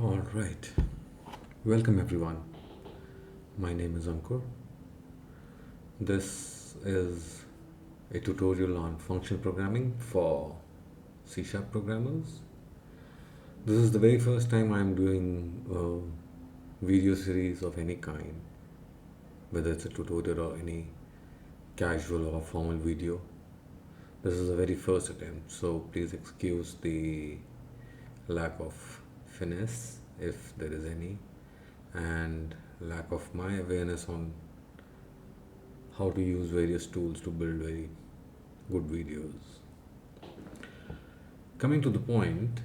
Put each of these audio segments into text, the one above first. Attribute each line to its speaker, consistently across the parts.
Speaker 1: All right. Welcome, everyone. My name is Ankur. This is a tutorial on functional programming for C Sharp programmers. This is the very first time I'm doing a video series of any kind, whether it's a tutorial or any casual or formal video. This is the very first attempt, so please excuse the lack of finesse if there is any, and lack of my awareness on how to use various tools to build very good videos. Coming to the point,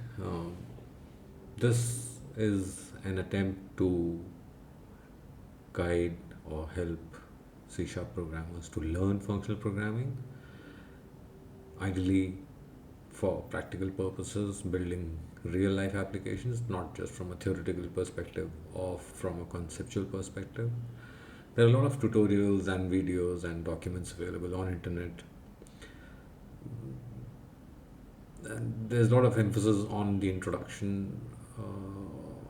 Speaker 1: this is an attempt to guide or help C Sharp programmers to learn functional programming, ideally for practical purposes, building real life applications, not just from a theoretical perspective or from a conceptual perspective. There are a lot of tutorials and videos and documents available on internet. And there's a lot of emphasis on the introduction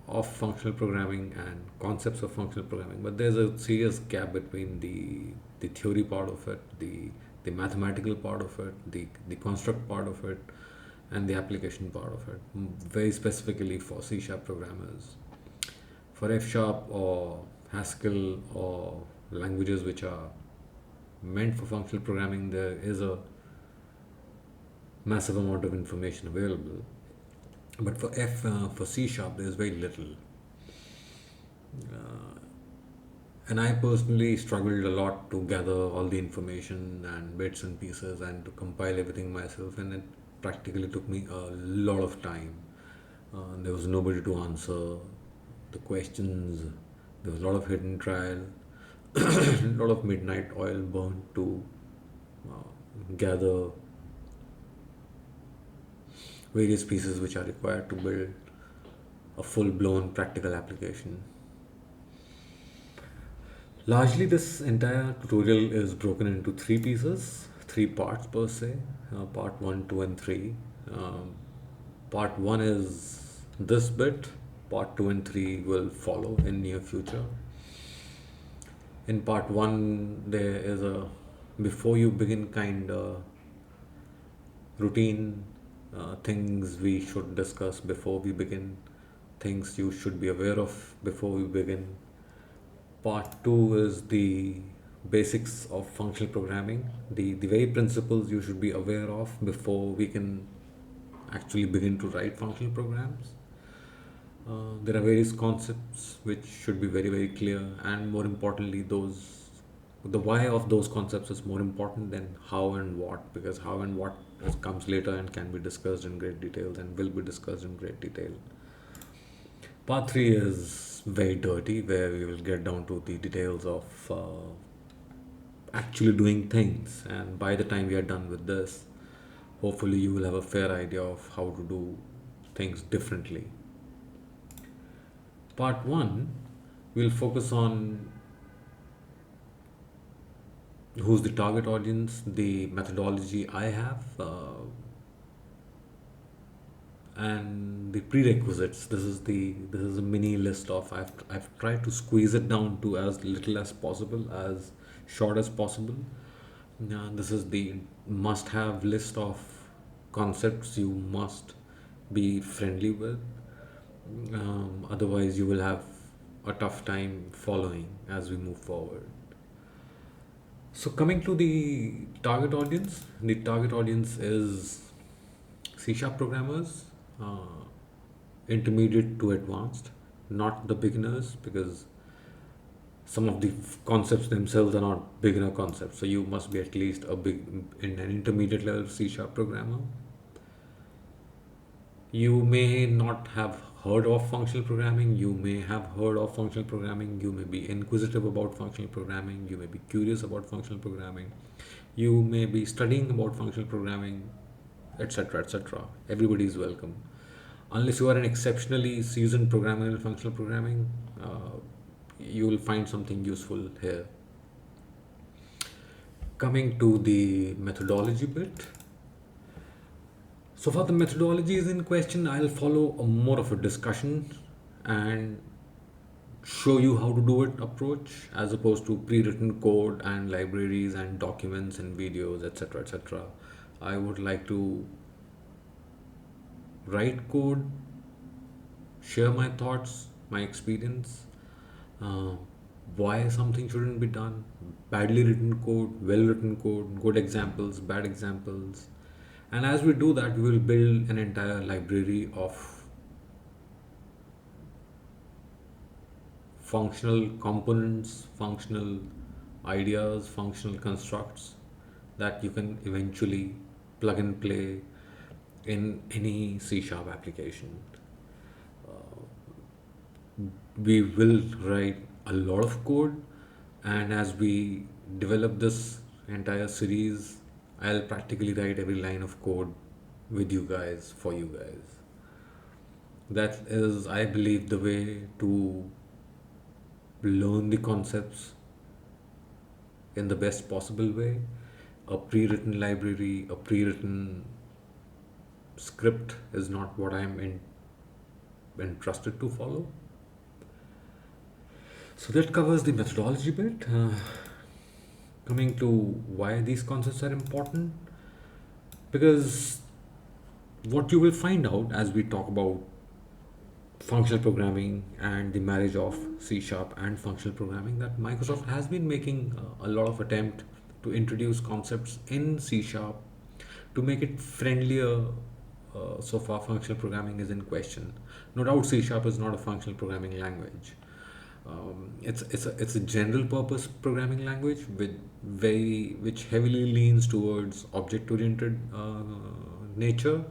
Speaker 1: of functional programming and concepts of functional programming, but there's a serious gap between the theory part of it, the mathematical part of it, the construct part of it, and the application part of it. Very specifically for C sharp programmers, for F sharp or Haskell or languages which are meant for functional programming, there is a massive amount of information available. But for C sharp, there's very little. Uh, and I personally struggled a lot to gather all the information and bits and pieces and to compile everything myself, and it practically took me a lot of time. There was nobody to answer the questions. There was a lot of hidden trial, a lot of midnight oil burned to gather various pieces which are required to build a full blown practical application. Largely, this entire tutorial is broken into three pieces, three parts per se, part 1, 2, and 3. Um, Part 1 is this bit, part 2 and 3 will follow in near future. In part 1, there is a before you begin kind of routine things we should discuss before we begin, things you should be aware of before we begin. Part 2 is the basics of functional programming, the very principles you should be aware of before we can actually begin to write functional programs. There are various concepts which should be very, very clear, and more importantly, the why of those concepts is more important than how and what, because how and what comes later and can be discussed in great details and will be discussed in great detail. Part 3 is very dirty, where we will get down to the details of actually doing things, and by the time we are done with this, hopefully you will have a fair idea of how to do things differently. Part 1 will focus on who's the target audience, the methodology I have, and the prerequisites. This is a mini list of I've tried to squeeze it down to as little as possible, as short as possible. This is the must-have list of concepts you must be friendly with. Otherwise, you will have a tough time following as we move forward. So, coming to the target audience is C sharp programmers, intermediate to advanced, not the beginners, because some of the concepts themselves are not beginner concepts. So, you must be at least in an intermediate level C sharp programmer. You may not have heard of functional programming, you may have heard of functional programming, you may be inquisitive about functional programming, you may be curious about functional programming, you may be studying about functional programming, etc. etc. Everybody is welcome. Unless you are an exceptionally seasoned programmer in functional programming, you will find something useful here. Coming to the methodology bit, so for the methodologies in question, I'll follow more of a discussion and show you how to do it approach, as opposed to pre-written code and libraries and documents and videos, etc., etc. I would like to write code, share my thoughts, my experience, uh, why something shouldn't be done, badly written code, well written code, good examples, bad examples. And as we do that, we will build an entire library of functional components, functional ideas, functional constructs that you can eventually plug and play in any C sharp application. We will write a lot of code, and as we develop this entire series, I'll practically write every line of code with you guys, for you guys. That is, I believe, the way to learn the concepts in the best possible way. A pre written library, a pre written script is not what I'm entrusted to follow. So that covers the methodology bit. Coming to why these concepts are important, because what you will find out as we talk about functional programming and the marriage of C sharp and functional programming, that Microsoft has been making a lot of attempt to introduce concepts in C sharp to make it friendlier. So far, functional programming is in question. No doubt, C sharp is not a functional programming language. It's a general purpose programming language with which heavily leans towards object oriented nature,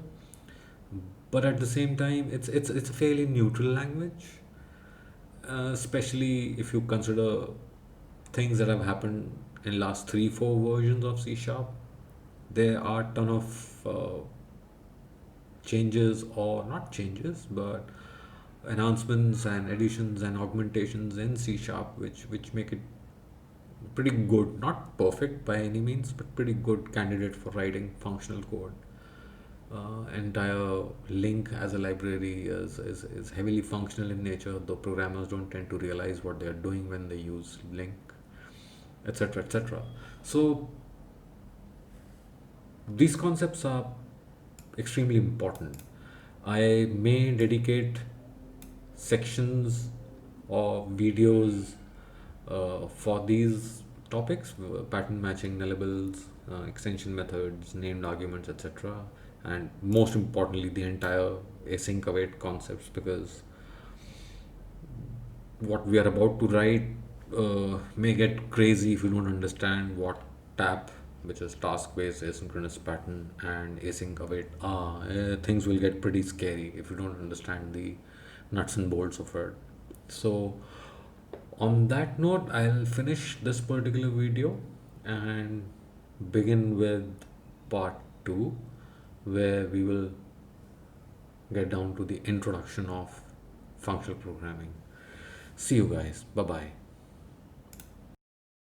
Speaker 1: but at the same time it's a fairly neutral language, especially if you consider things that have happened in last 3 4 versions of C sharp. There are ton of changes, or not changes, but enhancements and additions and augmentations in C sharp, which make it pretty good, not perfect by any means, but pretty good candidate for writing functional code. Entire link as a library is heavily functional in nature, though programmers don't tend to realize what they are doing when they use link, etc., etc. So these concepts are extremely important. I may dedicate sections or videos for these topics: pattern matching, nullibles, extension methods, named arguments, etc. And most importantly, the entire async await concepts, because what we are about to write may get crazy if you don't understand what TAP, which is task based asynchronous pattern, and async await are. Things will get pretty scary if you don't understand the nuts and bolts of it. So, on that note, I'll finish this particular video and begin with part 2, where we will get down to the introduction of functional programming. See you guys. Bye bye.